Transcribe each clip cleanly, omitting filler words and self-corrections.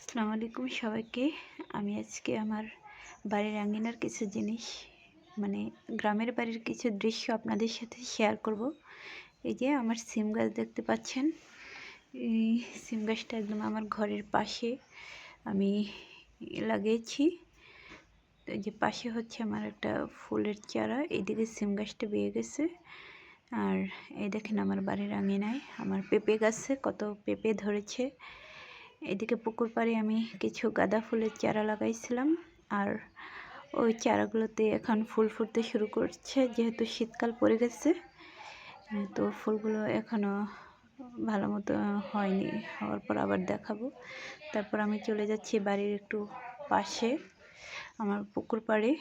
আসসালামু আলাইকুম সবাইকে। আমি আজকে আমার বাড়ির আঙ্গিনার কিছু জিনিস মানে গ্রামের বাড়ির কিছু দৃশ্য আপনাদের সাথে শেয়ার করব। এই যে আমার সিম গাছ দেখতে পাচ্ছেন। এই সিম গাছটা একদম আমার ঘরের পাশে আমি লাগিয়েছি। তো এই যে পাশে হচ্ছে আমার একটা ফুলের চারা, এইদিকে সিম গাছটা বেয়ে গেছে। আর এই দেখেন আমার বাড়ির আঙ্গিনায় আমার পেঁপে গাছে কত পেঁপে ধরেছে। এদিকে পুকুর পাড়ে আমি কিছু গাঁদা ফুলের চারা লাগাইছিলাম, আর ওই চারাগুলোতে এখন ফুল ফুটতে শুরু করছে, যেহেতু শীতকাল পড়ে গেছে। তো ফুলগুলো এখনও ভালো মতো হয়নি, হওয়ার পর আবার দেখাবো। তারপর আমি চলে যাচ্ছি বাড়ির একটু পাশে আমার পুকুর পাড়ে।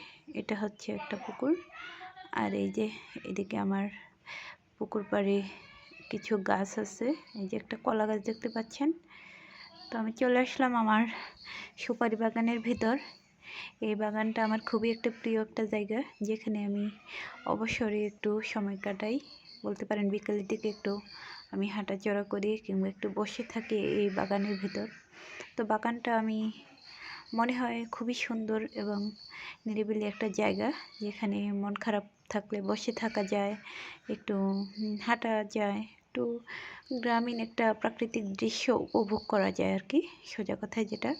এটা হচ্ছে একটা পুকুর, আর এই যে এদিকে আমার পুকুর পাড়ে কিছু গাছ আছে। এই যে একটা কলা গাছ দেখতে পাচ্ছেন। তো আমি চলে আসলাম আমার সুপারি বাগানের ভিতর। এই বাগানটা আমার খুবই একটা প্রিয় একটা জায়গা, যেখানে আমি অবসরে একটু সময় কাটাই। বলতে পারেন বিকেলের দিকে একটু আমি হাঁটাচলা করি কিংবা একটু বসে থাকি এই বাগানের ভিতর। তো বাগানটা আমি মনে হয় খুবই সুন্দর এবং নিরিবিলি একটা জায়গা, যেখানে মন খারাপ থাকলে বসে থাকা যায়, একটু হাঁটা যায়, একটু গ্রামীণ একটা প্রাকৃতিক দৃশ্য উপভোগ করা যায় আর কি, সোজা কথায় যেটা।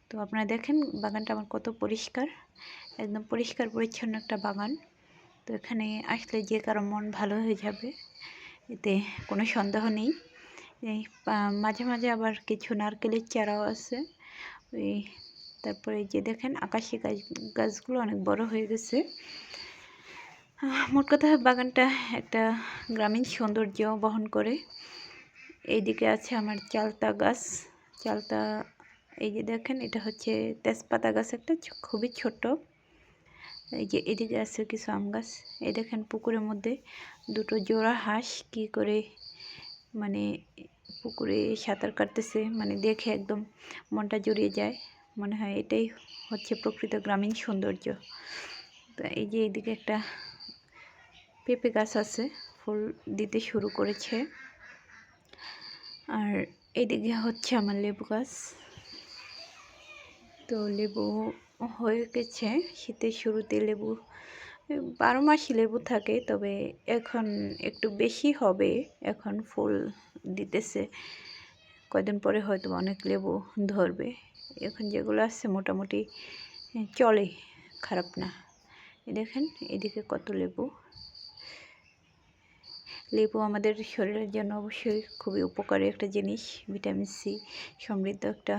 তো আপনারা দেখেন বাগানটা আমার কত পরিষ্কার, একদম পরিষ্কার পরিচ্ছন্ন একটা বাগান। তো এখানে আসলে যে কারো মন ভালো হয়ে যাবে, এতে কোনো সন্দেহ নেই। এই মাঝে মাঝে আবার কিছু নারকেলের চারাও আছে। ওই তারপরে এই যে দেখেন আকাশি গাছগুলো অনেক বড় হয়ে গেছে। মোট কথা বাগানটা একটা গ্রামীণ সৌন্দর্য বহন করে। এইদিকে আছে আমার চালতা গাছ। চালতা, এই যে দেখেন এটা হচ্ছে তেজপাতা গাছ, একটা খুবই ছোট। এই যে এদিকে আছে কিছু আম গাছ। এই দেখেন পুকুরের মধ্যে দুটো জোড়া হাঁস কি করে মানে পুকুরে সাঁতার কাটতেছে, মানে দেখে একদম মনটা জুড়িয়ে যায়। মনে হয় এটাই হচ্ছে প্রকৃত গ্রামীণ সৌন্দর্য। তো এই যে এইদিকে একটা পেঁপে গাছ আছে, ফুল দিতে শুরু করেছে। আর এইদিকে হচ্ছে আমার লেবু গাছ। তো লেবু হয়ে গেছে, শীতের শুরুতে লেবু 12 মাসই লেবু থাকে, তবে এখন একটু বেশি হবে, এখন ফুল দিতেছে। কয়দিন পরে হয়তো অনেক লেবু ধরবে। এখন যেগুলো আছে মোটামুটি চলে, খারাপ না। দেখেন এদিকে কত লেবু। লেবু আমাদের শরীরের জন্য অবশ্যই খুবই উপকারী একটা জিনিস, ভিটামিন সি সমৃদ্ধ একটা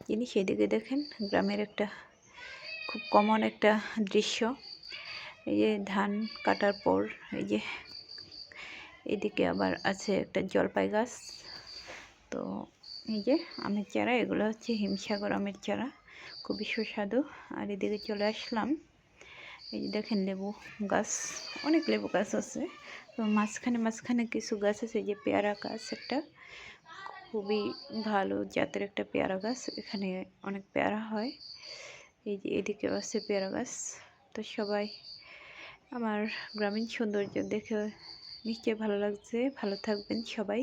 জিনিস। এদিকে দেখেন গ্রামের একটা খুব কমন একটা দৃশ্য। এই যে ধান কাটার পর এই যে এদিকে আবার আছে একটা জলপাই গাছ। তো এই যে আমের চারা, এগুলো হচ্ছে হিমসাগর আমের চারা, খুবই সুস্বাদু। আর এদিকে চলে আসলাম, এই যে দেখেন লেবু গাছ, অনেক লেবু গাছ আছে। তো মাঝখানে মাঝখানে কিছু গাছ আছে, এই যে পেয়ারা গাছ একটা, খুবই ভালো জাতের একটা পেয়ারা গাছ, এখানে অনেক পেয়ারা হয়। এই যে এদিকে আছে পেয়ারা গাছ। তো সবাই আমার গ্রামীণ সৌন্দর্য দেখে নিশ্চয়ই ভালো লাগছে। ভালো থাকবেন সবাই।